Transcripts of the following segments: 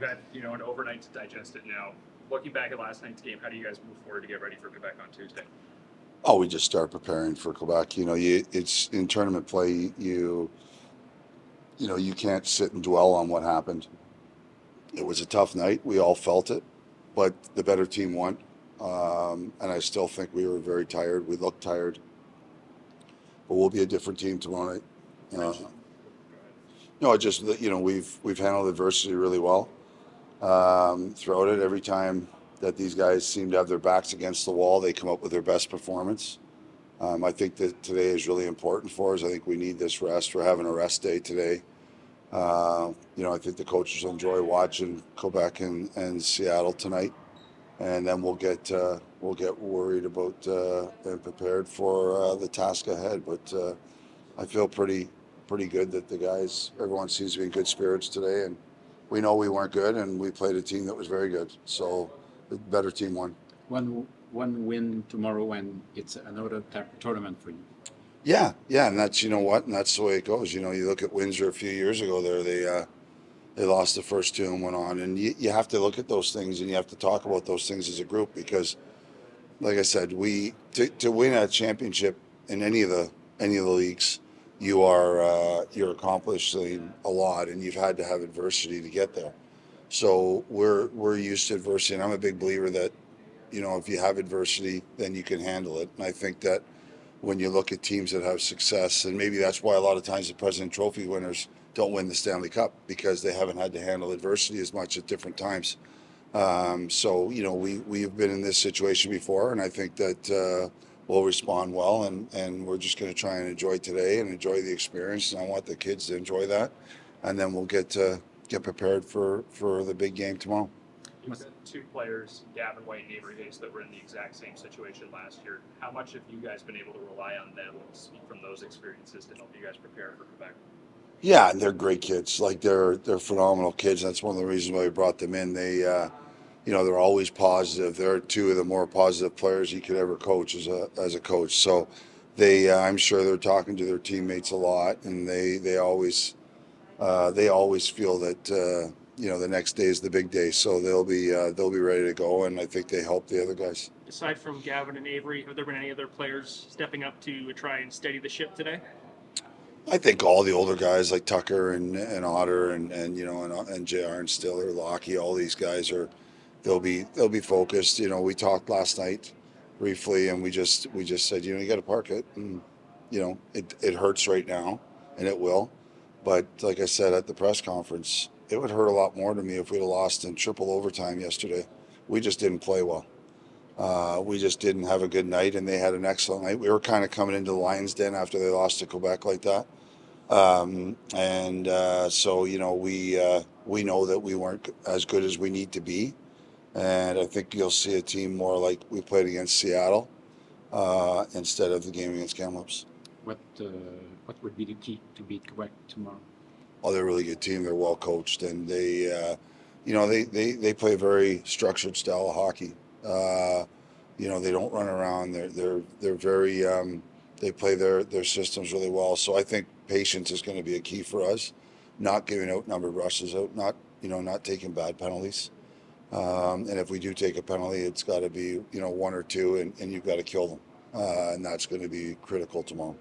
We've had, an overnight to digest it now. Looking back at last night's game, how do you guys move forward to get ready for Quebec on Tuesday? Oh, we just start preparing for Quebec. It's in tournament play. You can't sit and dwell on what happened. It was a tough night. We all felt it, but the better team won. And I still think we were very tired. We looked tired, but we'll be a different team tomorrow night. Uh, no, just that we've handled adversity really well throughout it. Every time that these guys seem to have their backs against the wall, they come up with their best performance. I think that today is really important for us. I think we need this rest. We're having a rest day today. I think the coaches will enjoy watching Quebec and Seattle tonight, and then we'll get worried about and prepared for the task ahead. But I feel pretty good that everyone seems to be in good spirits today, and we know we weren't good, and we played a team that was very good. So the better team won. One win tomorrow, and it's another tournament for you. Yeah, and that's and that's the way it goes. You look at Windsor a few years ago. They lost the first two and went on, and you have to look at those things and you have to talk about those things as a group because, like I said, to win a championship in any of the leagues, you're accomplishing a lot, and you've had to have adversity to get there. So we're used to adversity, and I'm a big believer that if you have adversity, then you can handle it. And I think that when you look at teams that have success, and maybe that's why a lot of times the President Trophy winners don't win the Stanley Cup because they haven't had to handle adversity as much at different times. So we've been in this situation before, and I think that we'll respond well, and we're just going to try and enjoy today and enjoy the experience. And I want the kids to enjoy that, and then we'll get prepared for the big game tomorrow. You said two players, Gavin White and Avery Hayes, that were in the exact same situation last year. How much have you guys been able to rely on them and speak from those experiences to help you guys prepare for Quebec? Yeah, and they're great kids. Like they're phenomenal kids. That's one of the reasons why we brought them in. They're always positive. They're two of the more positive players you could ever coach as a coach. So I'm sure they're talking to their teammates a lot, and they always feel that the next day is the big day. So they'll be ready to go, and I think they help the other guys. Aside from Gavin and Avery, have there been any other players stepping up to try and steady the ship today? I think all the older guys like Tucker and Otter and JR and Stiller, Lockie, all these guys they'll be focused. We talked last night briefly, and we just said, you got to park it, and it hurts right now, and it will. But like I said at the press conference, it would hurt a lot more to me if we'd have lost in triple overtime yesterday. We just didn't play well. We just didn't have a good night, and they had an excellent night. We were kind of coming into the Lions' Den after they lost to Quebec like that. So we know that we weren't as good as we need to be. And I think you'll see a team more like we played against Seattle instead of the game against Kamloops. What would be the key to beat Quebec tomorrow? Oh, they're a really good team. They're well coached, and they play a very structured style of hockey. They don't run around. They're very they play their systems really well. So I think patience is going to be a key for us. Not giving out numbered rushes out, not taking bad penalties. And if we do take a penalty, it's got to be one or two, and you've got to kill them, and that's going to be critical tomorrow.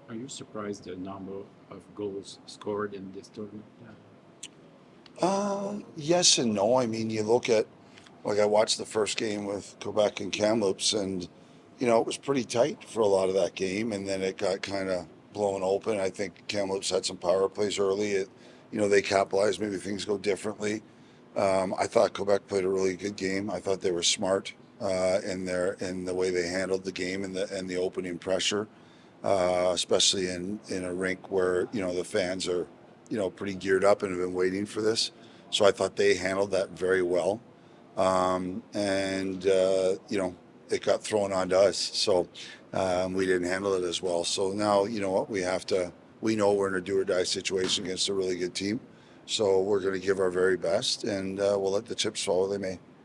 Are you surprised the number of goals scored in this tournament? Yes and no. I mean, you look at, I watched the first game with Quebec and Kamloops, and it was pretty tight for a lot of that game, and then it got kind of blown open. I think Kamloops had some power plays early. They capitalized. Maybe things go differently. I thought Quebec played a really good game. I thought they were smart in the way they handled the game and the opening pressure, especially in a rink where the fans are pretty geared up and have been waiting for this. So I thought they handled that very well, it got thrown onto us. So we didn't handle it as well. So now what we know we're in a do or die situation against a really good team. So we're going to give our very best, and we'll let the chips fall where they may.